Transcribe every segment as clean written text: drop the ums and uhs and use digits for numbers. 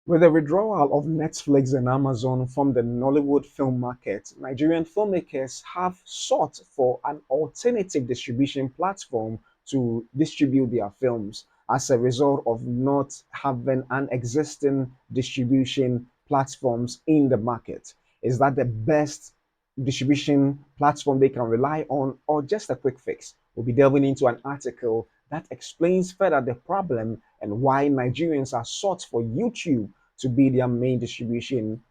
With the withdrawal of Netflix and Amazon from the Nollywood film market, Nigerian filmmakers have sought for an alternative distribution platform to distribute their films as a result of not having an existing distribution platforms in the market. Is that the best distribution platform they can rely on, or just a quick fix? We'll be delving into an article that explains further the problem and why Nigerians are sought for YouTube to be their main distribution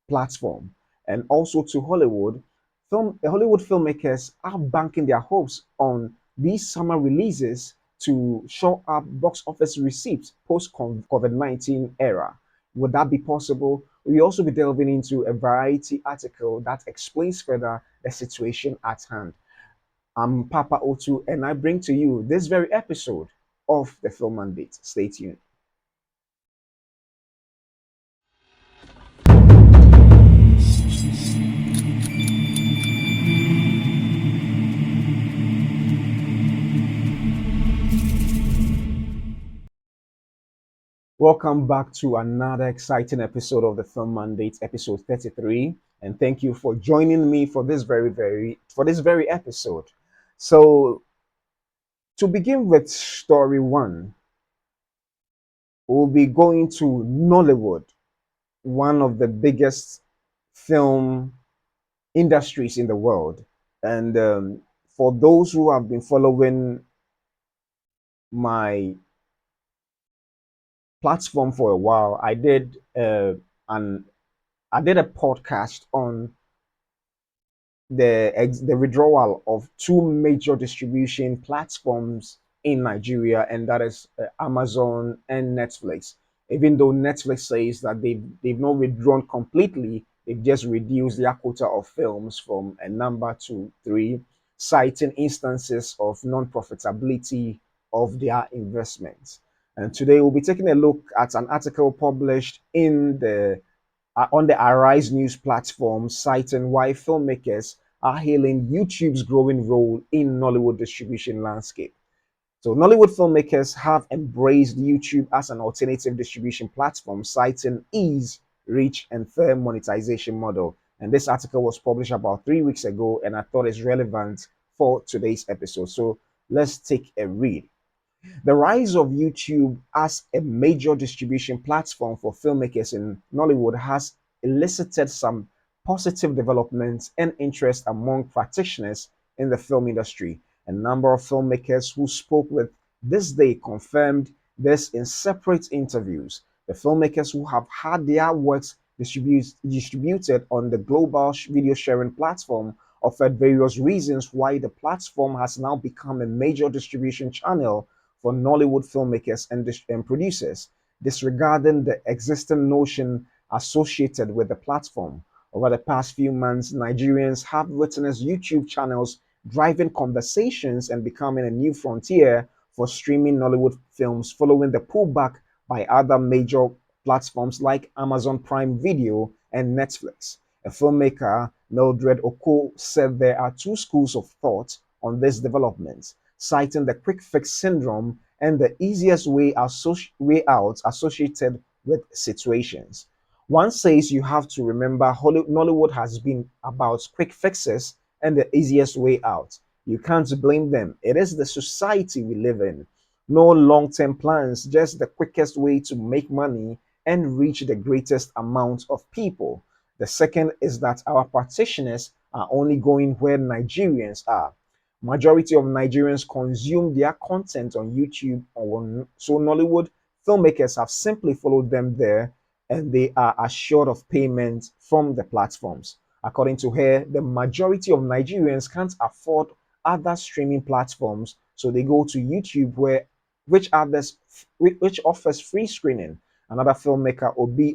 platform. And also to Hollywood, Hollywood filmmakers are banking their hopes on these summer releases to show up box office receipts post COVID-19 era. Would that be possible? We also be delving into a variety article that explains further the situation at hand. I'm Papa Otu, and I bring to you this very episode of the Film Mandate. Stay tuned. Welcome back to another exciting episode of the Film Mandate, episode 33. And thank you for joining me for this very episode. So to begin with story one, we'll be going to Nollywood, one of the biggest film industries in the world. And for those who have been following my platform for a while, an I did a podcast on the withdrawal of two major distribution platforms in Nigeria, and that is Amazon and Netflix. Even though Netflix says that they've not withdrawn completely, they've just reduced their quota of films from a number to three, citing instances of non-profitability of their investments. And today we'll be taking a look at an article published in the on the Arise News platform, citing why filmmakers are hailing YouTube's growing role in Nollywood distribution landscape. So Nollywood filmmakers have embraced YouTube as an alternative distribution platform, citing ease, reach, and fair monetization model. And this article was published about 3 weeks ago, and I thought it's relevant for today's episode. So let's take a read. The rise of YouTube as a major distribution platform for filmmakers in Nollywood has elicited some positive developments and interest among practitioners in the film industry. A number of filmmakers who spoke with This Day confirmed this in separate interviews. The filmmakers who have had their works distributed on the global video sharing platform offered various reasons why the platform has now become a major distribution channel for Nollywood filmmakers and producers, disregarding the existing notion associated with the platform. Over the past few months, Nigerians have witnessed YouTube channels driving conversations and becoming a new frontier for streaming Nollywood films following the pullback by other major platforms like Amazon Prime Video and Netflix. A filmmaker, Mildred Oko, said there are two schools of thought on this development, citing the quick fix syndrome and the easiest way out associated with situations. One says you have to remember Nollywood has been about quick fixes and the easiest way out. You can't blame them. It is the society we live in. No long term plans, just the quickest way to make money and reach the greatest amount of people. The second is that our practitioners are only going where Nigerians are. Majority of Nigerians consume their content on YouTube, so Nollywood filmmakers have simply followed them there, and they are assured of payment from the platforms. According to her, the majority of Nigerians can't afford other streaming platforms, so they go to YouTube, where which offers free screening. Another filmmaker, Obi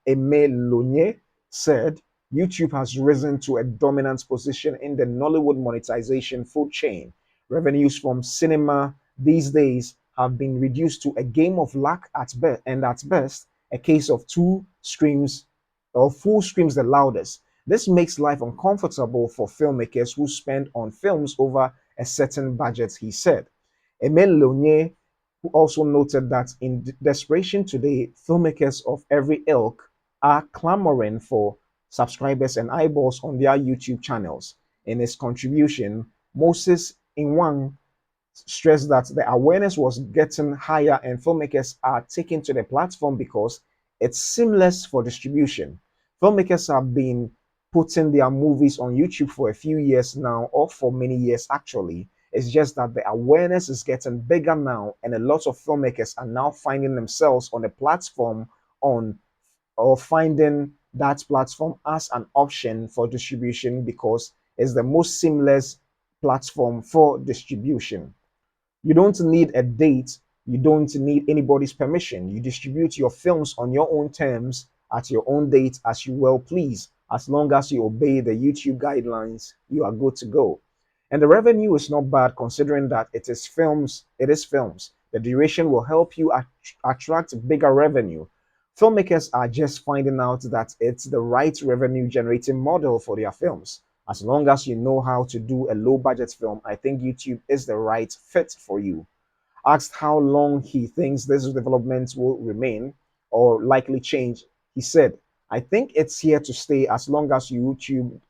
Emelonye, said YouTube has risen to a dominant position in the Nollywood monetization food chain. Revenues from cinema these days have been reduced to a game of luck at best, and at best, a case of two screams or full screams the loudest. This makes life uncomfortable for filmmakers who spend on films over a certain budget, he said. Emel Lonye who also noted that in desperation today, filmmakers of every ilk are clamoring for subscribers and eyeballs on their YouTube channels. In his contribution, Moses Inwang stressed that the awareness was getting higher and filmmakers are taking to the platform because it's seamless for distribution. Filmmakers have been putting their movies on YouTube for a few years now, or for many years actually. It's just that the awareness is getting bigger now, and a lot of filmmakers are now finding themselves on the platform on or finding that platform as an option for distribution because it's the most seamless platform for distribution. You don't need a date. You don't need anybody's permission. You distribute your films on your own terms at your own date as you well please. As long as you obey the YouTube guidelines, you are good to go. And the revenue is not bad considering that it is films. It is films. The duration will help you attract bigger revenue. Filmmakers are just finding out that it's the right revenue generating model for their films. As long as you know how to do a low budget film, I think YouTube is the right fit for you. Asked how long he thinks this development will remain or likely change, he said, I think it's here to stay as long as YouTube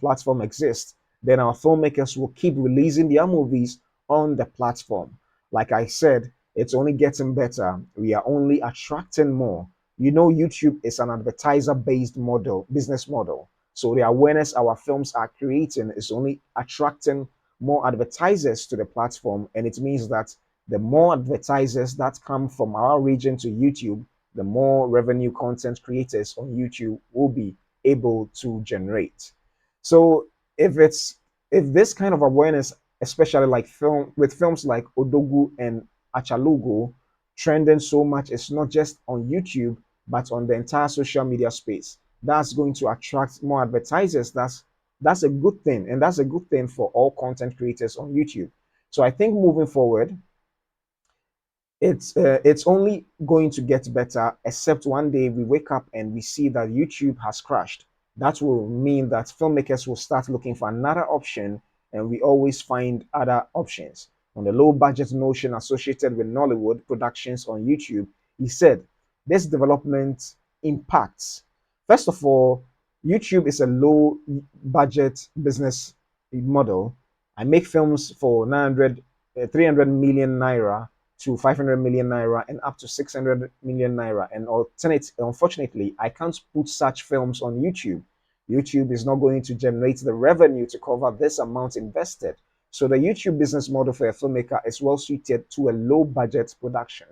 platform exists. Then our filmmakers will keep releasing their movies on the platform. Like I said, it's only getting better. We are only attracting more. You know, YouTube is an advertiser based model, business model. So the awareness our films are creating is only attracting more advertisers to the platform. And it means that the more advertisers that come from our region to YouTube, the more revenue content creators on YouTube will be able to generate. So if it's if this kind of awareness, especially like film with films like Odogu and Achalugo, trending so much, it's not just on YouTube but on the entire social media space. That's going to attract more advertisers. That's a good thing, and that's a good thing for all content creators on YouTube. So I think moving forward, it's only going to get better, except one day we wake up and we see that YouTube has crashed. That will mean that filmmakers will start looking for another option, and we always find other options. On the low budget notion associated with Nollywood productions on YouTube, he said this development impacts. First of all, YouTube is a low budget business model. I make films for 300 million naira to 500 million naira and up to 600 million naira. And unfortunately, I can't put such films on YouTube. YouTube is not going to generate the revenue to cover this amount invested. So the YouTube business model for a filmmaker is well suited to a low budget production.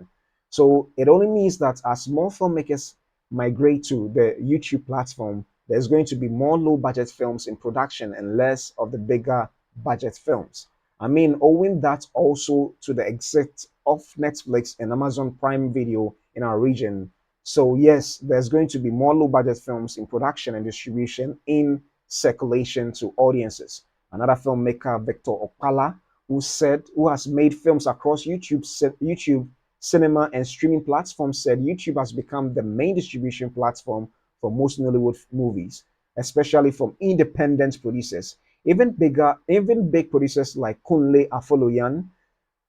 So it only means that as more filmmakers migrate to the YouTube platform, there's going to be more low budget films in production and less of the bigger budget films. I mean, owing that also to the exit of Netflix and Amazon Prime Video in our region. So, yes, there's going to be more low budget films in production and distribution in circulation to audiences. Another filmmaker, Victor Opala, who has made films across YouTube, cinema, and streaming platforms, said YouTube has become the main distribution platform for most Nollywood movies, especially from independent producers. Even big producers like Kunle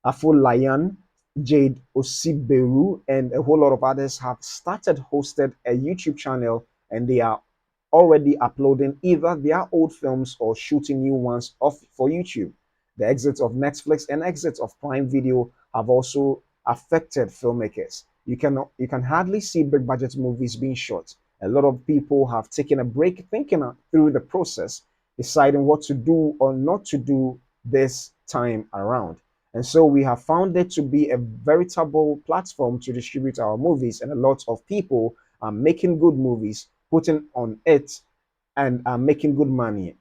Afolayan, Jade Osiberu, and a whole lot of others have started hosted a YouTube channel, and they are already uploading either their old films or shooting new ones off for YouTube. The exits of Netflix and exits of Prime Video have also affected filmmakers. You can hardly see big budget movies being shot. A lot of people have taken a break thinking through the process, deciding what to do or not to do this time around. And so we have found it to be a veritable platform to distribute our movies, and a lot of people are making good movies, putting on it, and are making good money.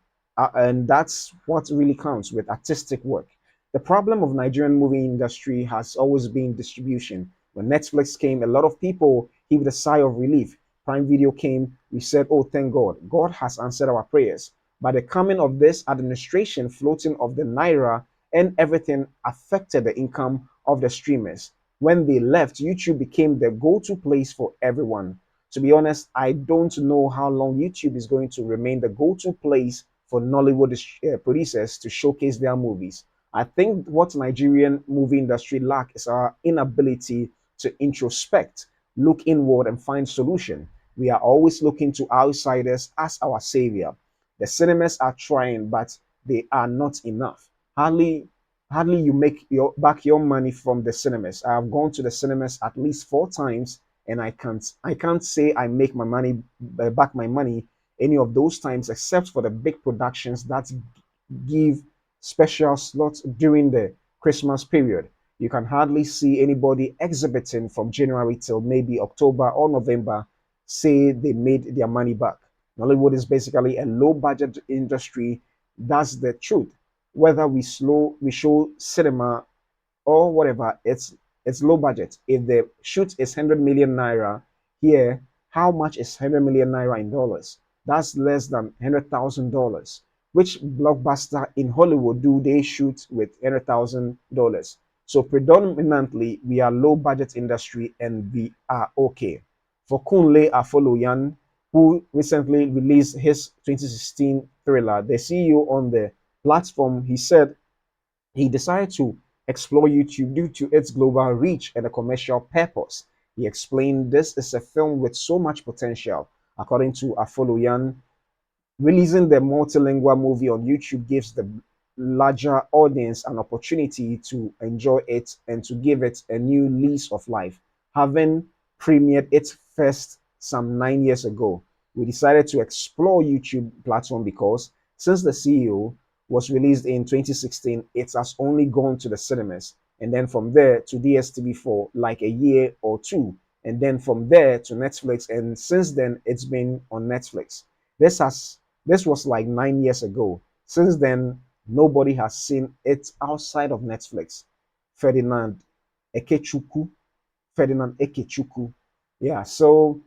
And that's what really counts with artistic work. The problem of Nigerian movie industry has always been distribution. When Netflix came, a lot of people heaved a sigh of relief. Prime Video came, we said, oh, thank God. God has answered our prayers. By the coming of this administration, floating of the Naira and everything affected the income of the streamers. When they left, YouTube became the go-to place for everyone. To be honest, I don't know how long YouTube is going to remain the go-to place for Nollywood producers to showcase their movies. I think what Nigerian movie industry lack is our inability to introspect, look inward, and find solution. We are always looking to outsiders as our savior. The cinemas are trying, but they are not enough. Hardly you make your money from the cinemas. I have gone to the cinemas at least 4 times, and I can't say I make my money back my money any of those times except for the big productions that give special slots during the Christmas period. You can hardly see anybody exhibiting from January till maybe October or November say they made their money back. Nollywood is basically a low budget industry. That's the truth. Whether we show cinema or whatever, it's low budget. If the shoot is 100 million naira here, how much is 100 million naira in dollars? That's less than $100,000. Which blockbuster in Hollywood do they shoot with $100,000? So predominantly we are low budget industry and we are okay. For Kunle Afoloyan, who recently released his 2016 thriller, the CEO on the platform, he said he decided to explore YouTube due to its global reach and a commercial purpose. He explained this is a film with so much potential. According to Afoloyan, releasing the multilingual movie on YouTube gives the larger audience an opportunity to enjoy it and to give it a new lease of life. Having premiered it first some 9 years ago, we decided to explore YouTube platform because since the CEO was released in 2016, it has only gone to the cinemas and then from there to DSTV for like a year or two, and then from there to Netflix, and since then it's been on Netflix. This has this was like 9 years ago. Since then, nobody has seen it outside of Netflix. Ferdinand Ekechuku. Ferdinand Ekechuku. Yeah, so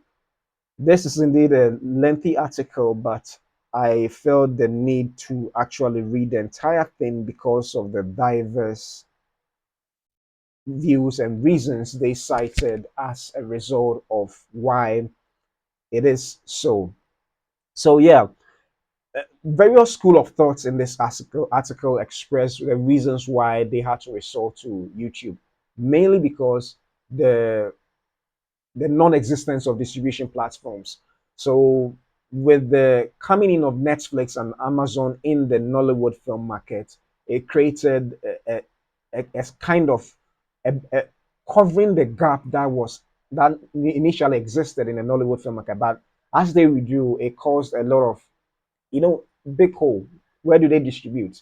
this is indeed a lengthy article, but I felt the need to actually read the entire thing because of the diverse views and reasons they cited as a result of why it is so. So, yeah, various school of thoughts in this article express the reasons why they had to resort to YouTube, mainly because the the non-existence of distribution platforms. So with the coming in of Netflix and Amazon in the Nollywood film market, it created a kind of a covering the gap that initially existed in the Nollywood film market. But as they withdrew, it caused a lot of you know, big hole. Where do they distribute?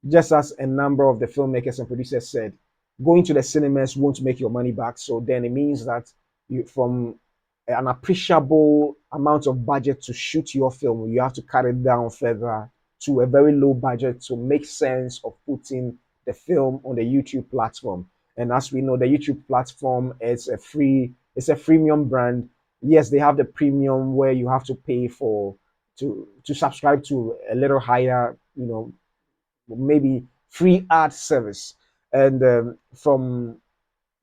Just as a number of the filmmakers and producers said, going to the cinemas won't make your money back. So then it means that from an appreciable amount of budget to shoot your film, you have to cut it down further to a very low budget to make sense of putting the film on the YouTube platform. And as we know, the YouTube platform is it's a freemium brand. Yes, they have the premium where you have to pay for to subscribe to a little higher, maybe free ad service. And from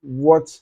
what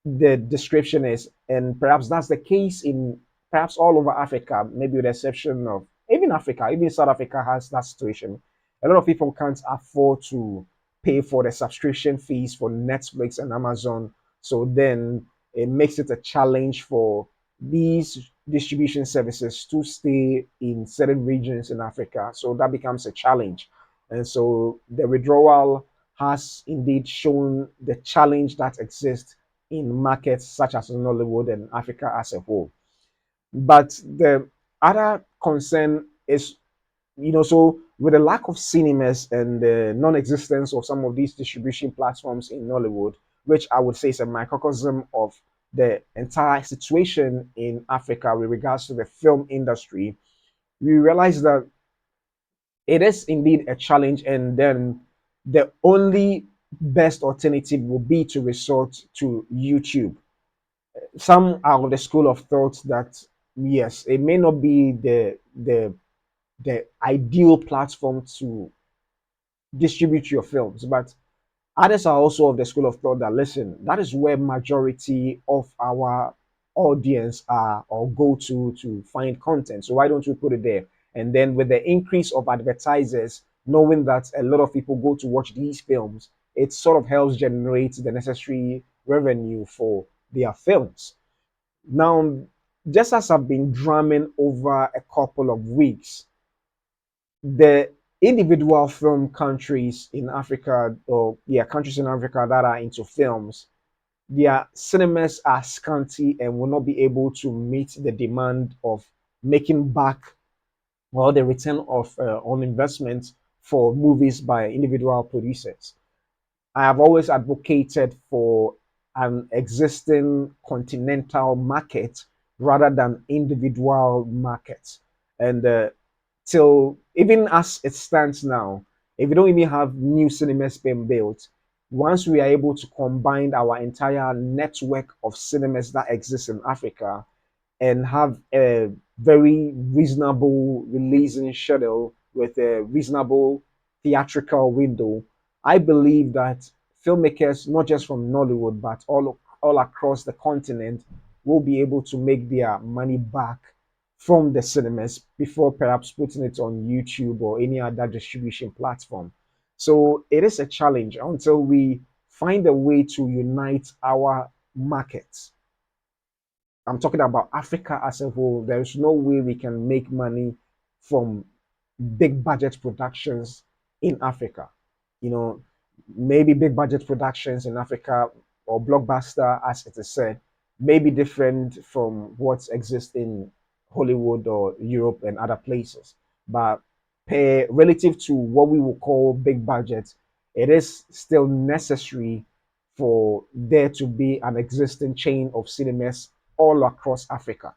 the description is, and perhaps that's the case in perhaps all over Africa, maybe with the exception of even Africa, even South Africa has that situation. A lot of people can't afford to pay for the subscription fees for Netflix and Amazon. So then it makes it a challenge for these distribution services to stay in certain regions in Africa. So that becomes a challenge. And so the withdrawal has indeed shown the challenge that exists in markets such as Nollywood and Africa as a whole. But the other concern is, so with the lack of cinemas and the non-existence of some of these distribution platforms in Nollywood, which I would say is a microcosm of the entire situation in Africa with regards to the film industry, we realize that it is indeed a challenge, and then the only best alternative will be to resort to YouTube. Some are of the school of thought that yes, it may not be the ideal platform to distribute your films, but others are also of the school of thought that listen, that is where majority of our audience are or go to find content. So why don't we put it there? And then with the increase of advertisers, knowing that a lot of people go to watch these films, it sort of helps generate the necessary revenue for their films. Now, just as I've been drumming over a couple of weeks, the individual film countries in Africa, or yeah, countries in Africa that are into films, their cinemas are scanty and will not be able to meet the demand of making back or the return of on investment for movies by individual producers. I have always advocated for an existing continental market rather than individual markets. And till even as it stands now, if we don't even have new cinemas being built, once we are able to combine our entire network of cinemas that exist in Africa and have a very reasonable releasing schedule with a reasonable theatrical window, I believe that filmmakers, not just from Nollywood, but all across the continent, will be able to make their money back from the cinemas before perhaps putting it on YouTube or any other distribution platform. So it is a challenge until we find a way to unite our markets. I'm talking about Africa as a whole. There's no way we can make money from big budget productions in Africa. You know, maybe big budget productions in Africa or blockbuster, as it is said, may be different from what exists in Hollywood or Europe and other places. But relative to what we would call big budget, it is still necessary for there to be an existing chain of cinemas all across Africa,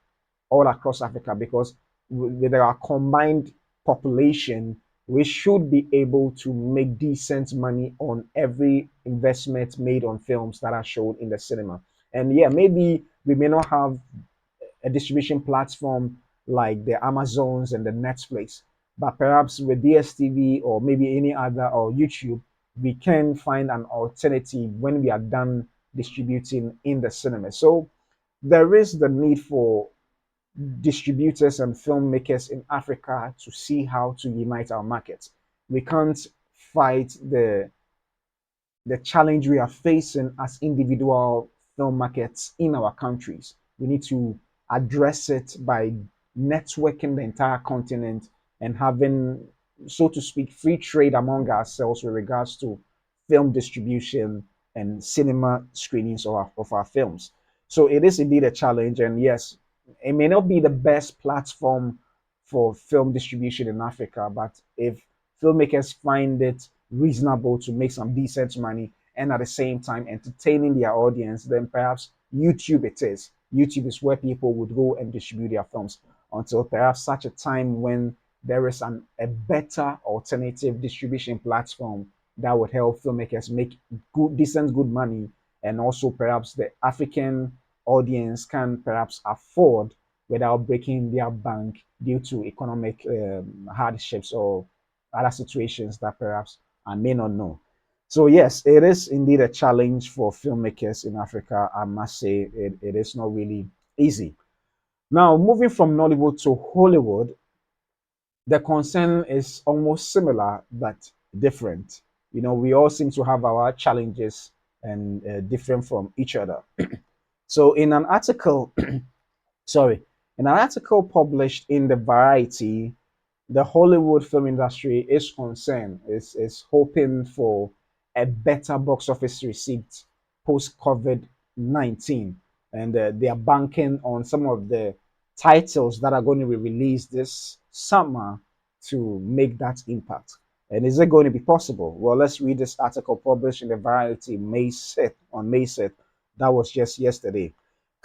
all across Africa, because with our combined population, we should be able to make decent money on every investment made on films that are shown in the cinema. And yeah, maybe we may not have a distribution platform like the Amazons and the Netflix, but perhaps with DSTV or maybe any other or YouTube, we can find an alternative when we are done distributing in the cinema. So there is the need for distributors and filmmakers in Africa to see how to unite our markets. We can't fight the challenge we are facing as individual film markets in our countries. We need to address it by networking the entire continent and having, so to speak, free trade among ourselves with regards to film distribution and cinema screenings of our films. So it is indeed a challenge. And yes, it may not be the best platform for film distribution in Africa, but if filmmakers find it reasonable to make some decent money and at the same time entertaining their audience, then perhaps YouTube it is. YouTube is where people would go and distribute their films until perhaps such a time when there is a better alternative distribution platform that would help filmmakers make good money, and also perhaps the African audience can perhaps afford without breaking their bank due to economic hardships or other situations that perhaps I may not know. So yes, it is indeed a challenge for filmmakers in Africa. I must say it is not really easy. Now, moving from Nollywood to Hollywood, the concern is almost similar but different. You know, we all seem to have our challenges and different from each other. So, in an article, sorry, in an article published in the Variety, the Hollywood film industry is concerned, is hoping for a better box office receipt post COVID 19. And they are banking on some of the titles that are going to be released this summer to make that impact. And is it going to be possible? Well, let's read this article published in the Variety May 6th, on May 6th. That was just yesterday.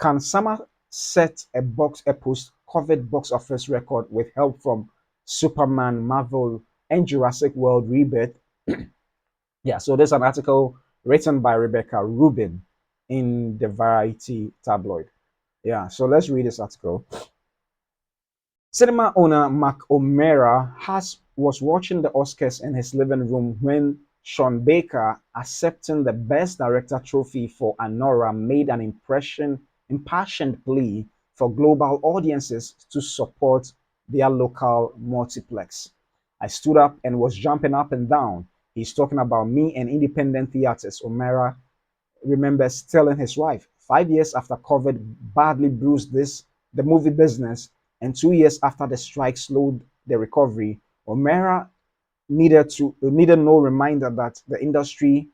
Can summer set a post-COVID box office record with help from Superman, Marvel, and Jurassic World Rebirth? Yeah, so there's an article written by Rebecca Rubin in the Variety tabloid. Yeah, so let's read this article. Cinema owner Mark O'Meara was watching the Oscars in his living room when Sean Baker, accepting the Best Director trophy for Anora, made an impassioned plea for global audiences to support their local multiplex. I stood up and was jumping up and down. He's talking about me and independent theaters. O'Mara remembers telling his wife, 5 years after COVID badly bruised the movie business, and 2 years after the strike slowed the recovery, O'Mara needed no reminder that the industry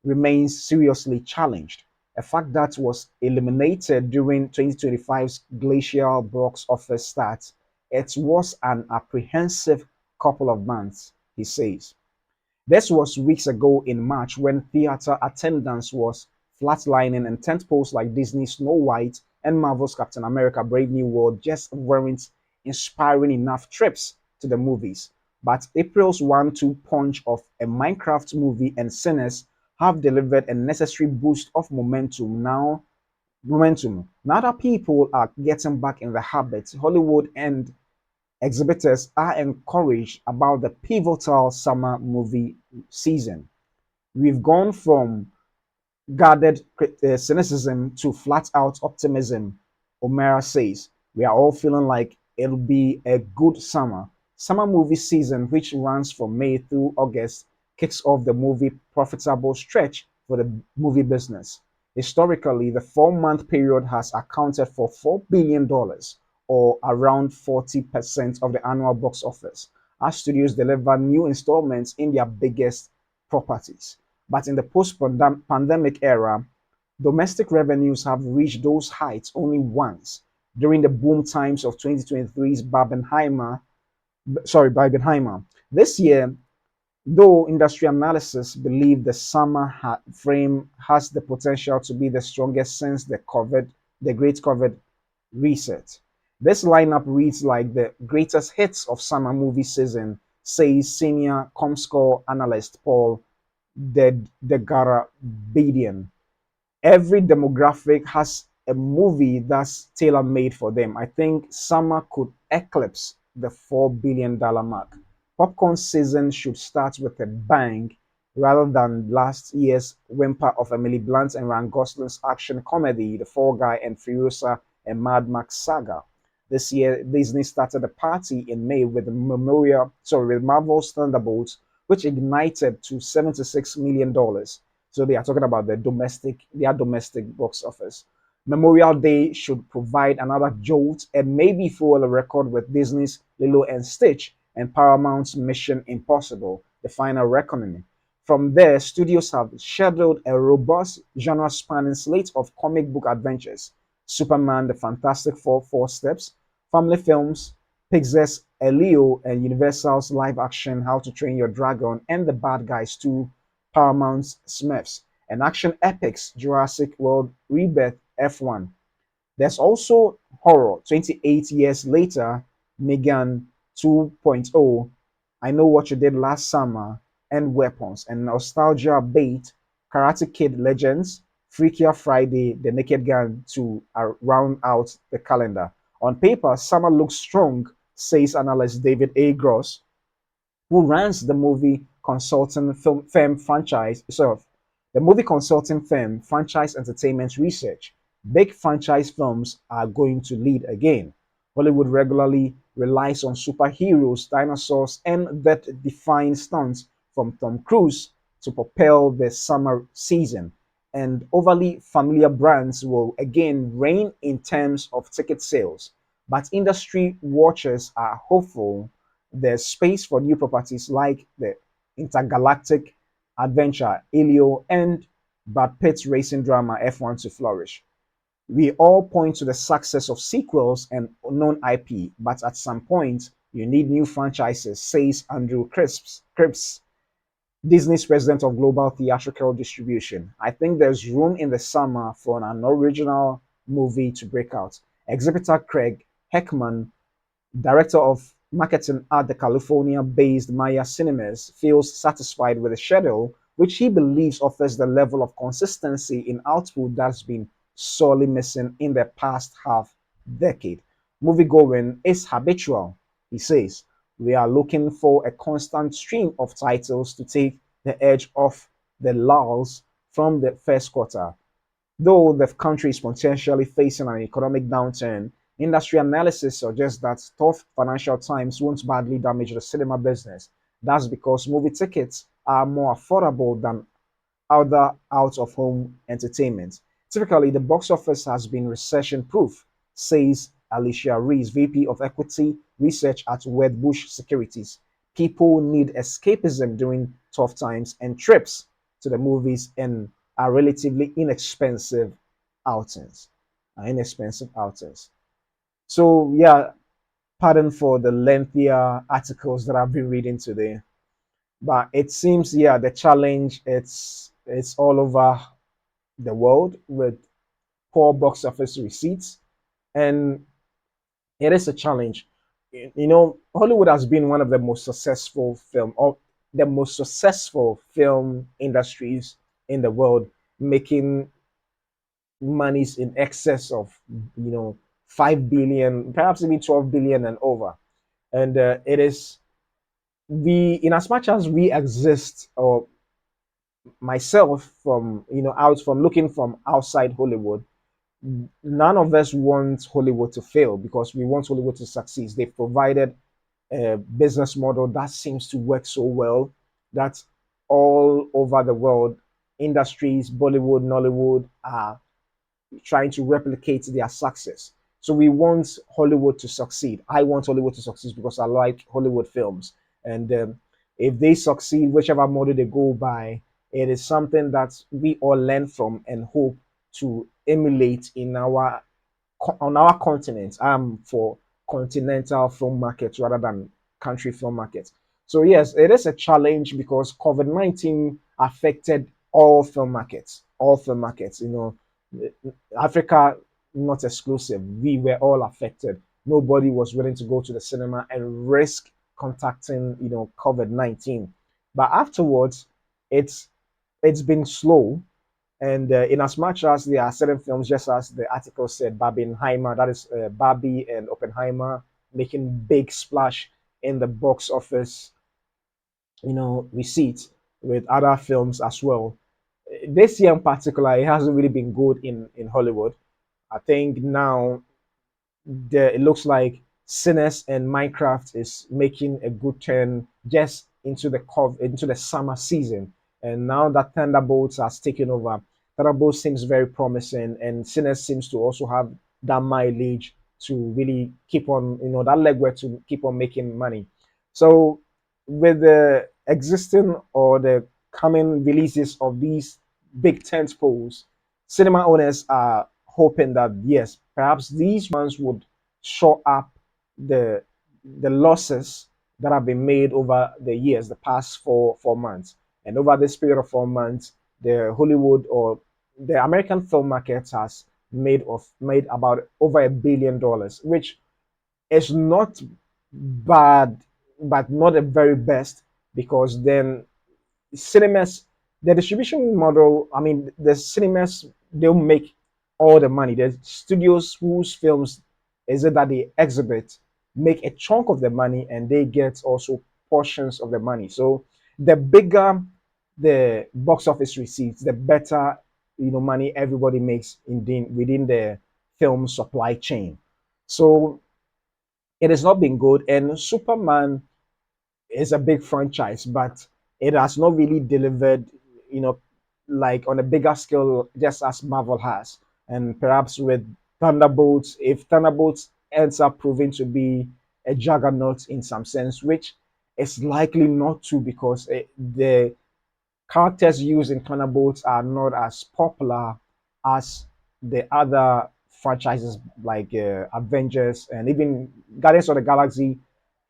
remains seriously challenged. A fact that was eliminated during 2025's glacial box office stats. It was an apprehensive couple of months, he says. This was weeks ago in March when theater attendance was flatlining and tentpoles like Disney's Snow White and Marvel's Captain America Brave New World just weren't inspiring enough trips to the movies. But April's 1-2 punch of a Minecraft movie and Sinners have delivered a necessary boost of momentum. Now that people are getting back in the habit, Hollywood and exhibitors are encouraged about the pivotal summer movie season. We've gone from guarded cynicism to flat out optimism, O'Mara says. We are all feeling like it'll be a good summer. Summer movie season, which runs from May through August, kicks off the movie profitable stretch for the movie business. Historically, the 4 month period has accounted for $4 billion, or around 40% of the annual box office, as studios deliver new installments in their biggest properties. But in the post-pandemic era, domestic revenues have reached those heights only once, during the boom times of 2023's Barbenheimer. This year, though industry analysts believe the summer frame has the potential to be the strongest since the great COVID reset. This lineup reads like the greatest hits of summer movie season, says senior Comscore analyst Paul the Garabedian. Every demographic has a movie that's tailor made for them. I think summer could eclipse the $4 billion mark. Popcorn season should start with a bang rather than last year's whimper of Emily Blunt and Ryan Gosling's action comedy, The Fall Guy and Furiosa and Mad Max saga. This year, Disney started a party in May with with Marvel's Thunderbolts, which ignited to $76 million. So they are talking about their domestic box office. Memorial Day should provide another jolt and maybe fuel a record with Disney's Lilo and Stitch and Paramount's Mission Impossible: The Final Reckoning. From there, studios have scheduled a robust genre-spanning slate of comic book adventures: Superman, The Fantastic Four Steps, family films, Pixar's Elio, and Universal's live-action How to Train Your Dragon, and The Bad Guys 2, Paramount's Smurfs, and action epics Jurassic World Rebirth F1. There's also horror 28 years later, Megan 2.0, I Know What You Did Last Summer, and Weapons, and nostalgia bait Karate Kid Legends, Freakier Friday, The Naked Gun to round out the calendar. On paper, summer looks strong, says analyst David A. Gross, who runs the movie consulting firm Franchise Entertainment Research. Big franchise films are going to lead again. Hollywood regularly relies on superheroes, dinosaurs, and that defying stunts from Tom Cruise to propel the summer season. And overly familiar brands will again reign in terms of ticket sales. But industry watchers are hopeful there's space for new properties like the intergalactic adventure Elio and Brad Pitt's racing drama F1 to flourish. We all point to the success of sequels and unknown IP, but at some point, you need new franchises, says Andrew Cripps, Disney's president of global theatrical distribution. I think there's room in the summer for an original movie to break out. Exhibitor Craig Heckman, director of marketing at the California-based Maya Cinemas, feels satisfied with the schedule, which he believes offers the level of consistency in output that's been sorely missing in the past half decade. Moviegoing is habitual, he says. We are looking for a constant stream of titles to take the edge off the lulls from the first quarter. Though the country is potentially facing an economic downturn, Industry analysis suggests that tough financial times won't badly damage the cinema business. That's because movie tickets are more affordable than other out of home entertainment. Typically, the box office has been recession proof, says Alicia Rees, VP of Equity Research at Wedbush Securities. People need escapism during tough times, and trips to the movies and are relatively inexpensive outings. Inexpensive outings. So, yeah, pardon for the lengthier articles that I've been reading today, but it seems, yeah, the challenge it's all over the world with poor box office receipts, and it is a challenge. Hollywood has been one of the most successful film or the most successful film industries in the world, making monies in excess of, 5 billion, perhaps even 12 billion and over. And it is we in as much as we exist, or myself, from out from looking from outside Hollywood, none of us want Hollywood to fail because we want Hollywood to succeed. They've provided a business model that seems to work so well that all over the world, industries, Bollywood, Nollywood, are trying to replicate their success. So we want Hollywood to succeed. I want Hollywood to succeed because I like Hollywood films. And if they succeed, whichever model they go by, it is something that we all learn from and hope to emulate on our continent. I'm for continental film markets rather than country film markets. So yes, it is a challenge because COVID-19 affected all film markets. All film markets, Africa not exclusive. We were all affected. Nobody was willing to go to the cinema and risk contacting, COVID-19. But afterwards, it's it's been slow, and in as much as there are certain films, just as the article said, Barbenheimer, that is Barbie and Oppenheimer, making big splash in the box office, receipts with other films as well. This year in particular, it hasn't really been good in Hollywood. I think now it looks like Sinners and Minecraft is making a good turn just into the summer season. And now that Thunderbolts has taken over, Thunderbolts seems very promising, and Sinners seems to also have that mileage to really keep on, that legwork to keep on making money. So with the existing or the coming releases of these big tent poles, cinema owners are hoping that yes, perhaps these ones would shore up the the losses that have been made over the years, the past four months. And over this period of 4 months, the Hollywood or the American film market has made about over $1 billion, which is not bad, but not the very best, because then cinemas, the distribution model, I mean, the cinemas, they'll make all the money. The studios whose films is it that they exhibit make a chunk of the money, and they get also portions of the money. So the bigger the box office receipts, the better money everybody makes within the film supply chain. So it has not been good, and Superman is a big franchise, but it has not really delivered, you know, like on a bigger scale, just as Marvel has. And perhaps with Thunderbolts, if Thunderbolts ends up proving to be a juggernaut in some sense, which is likely not to, because the characters used in Thunderbolts are not as popular as the other franchises like Avengers and even Guardians of the Galaxy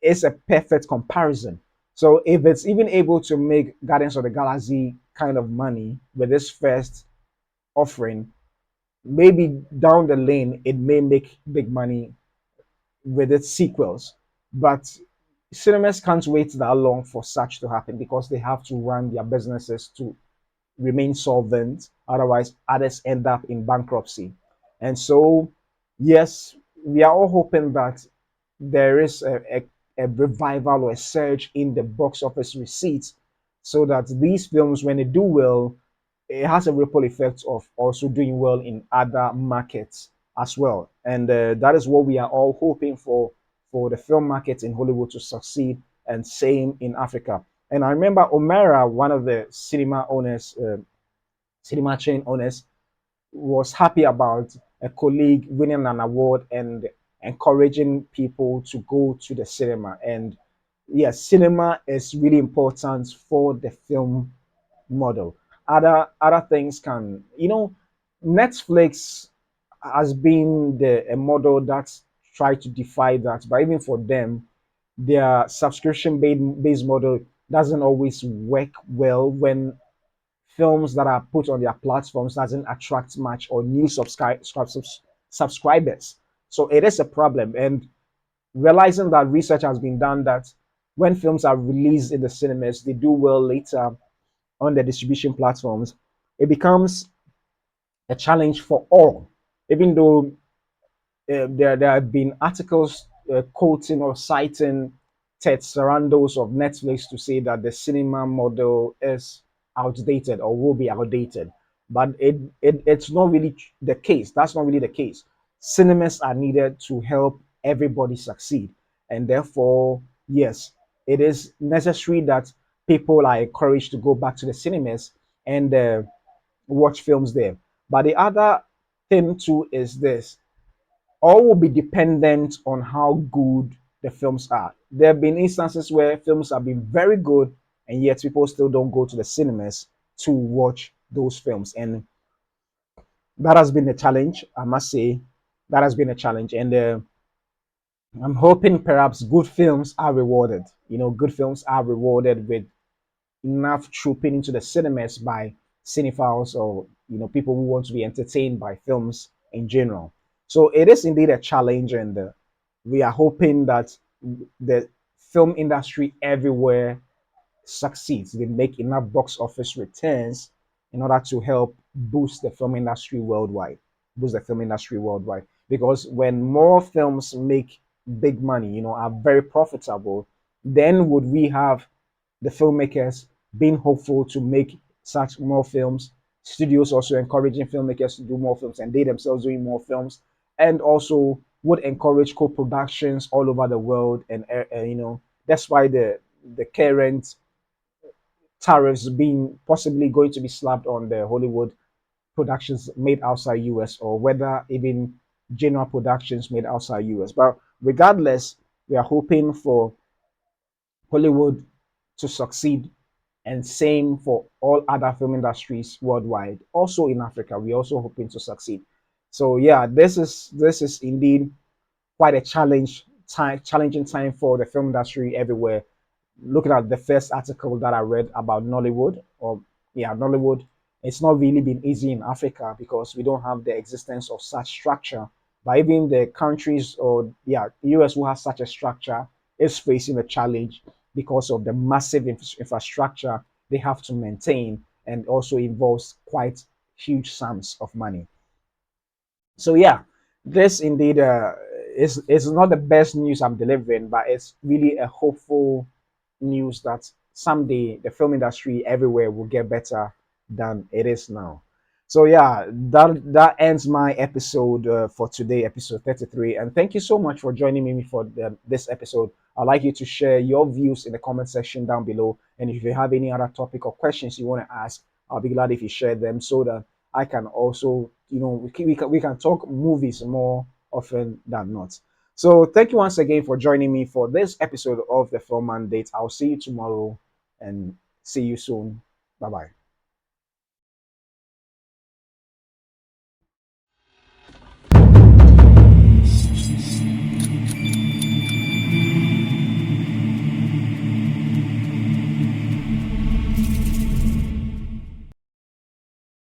is a perfect comparison. So if it's even able to make Guardians of the Galaxy kind of money with this first offering, maybe down the lane it may make big money with its sequels. But cinemas can't wait that long for such to happen because they have to run their businesses to remain solvent. Otherwise, others end up in bankruptcy. And so, yes, we are all hoping that there is a revival or a surge in the box office receipts so that these films, when they do well, it has a ripple effect of also doing well in other markets as well. and that is what we are all hoping for the film market in Hollywood to succeed, and same in Africa. And I remember Omera, one of the cinema chain owners, was happy about a colleague winning an award and encouraging people to go to the cinema. And yes, cinema is really important for the film model. Other things can, Netflix has been a model that's tried to defy that, but even for them, their based model doesn't always work well when films that are put on their platforms doesn't attract much or new subscribers. So it is a problem. And realizing that research has been done that when films are released in the cinemas, they do well later on the distribution platforms. It becomes a challenge for all, even though there have been articles quoting or citing Ted Sarandos of Netflix to say that the cinema model is outdated or will be outdated. But it's not really the case. That's not really the case. Cinemas are needed to help everybody succeed. And therefore, yes, it is necessary that people are encouraged to go back to the cinemas and watch films there. But the other thing too is this: all will be dependent on how good the films are. There have been instances where films have been very good, and yet people still don't go to the cinemas to watch those films. And that has been a challenge, I must say. That has been a challenge. And I'm hoping perhaps good films are rewarded. Good films are rewarded with enough trooping into the cinemas by cinephiles or people who want to be entertained by films in general. So it is indeed a challenge, and we are hoping that the film industry everywhere succeeds. They make enough box office returns in order to help boost the film industry worldwide. Boost the film industry worldwide. Because when more films make big money, are very profitable, then would we have the filmmakers being hopeful to make such more films, studios also encouraging filmmakers to do more films, and they themselves doing more films, and also would encourage co-productions all over the world. And that's why the current tariffs being possibly going to be slapped on the Hollywood productions made outside US, or whether even general productions made outside US. But regardless, we are hoping for Hollywood to succeed, and same for all other film industries worldwide. Also in Africa, we're also hoping to succeed. So yeah, this is indeed quite a challenging time for the film industry everywhere. Looking at the first article that I read about Nollywood, or yeah, Nollywood, it's not really been easy in Africa because we don't have the existence of such structure. But even the countries, or yeah, the US, who has such a structure, is facing a challenge because of the massive infrastructure they have to maintain, and also involves quite huge sums of money. So yeah, this indeed is not the best news I'm delivering, but it's really a hopeful news that someday the film industry everywhere will get better than it is now. So yeah, that ends my episode for today, episode 33. And thank you so much for joining me for this episode. I'd like you to share your views in the comment section down below. And if you have any other topic or questions you want to ask, I'll be glad if you share them so that I can also, we can talk movies more often than not. So thank you once again for joining me for this episode of the Film Mandate. I'll see you tomorrow, and see you soon. Bye bye.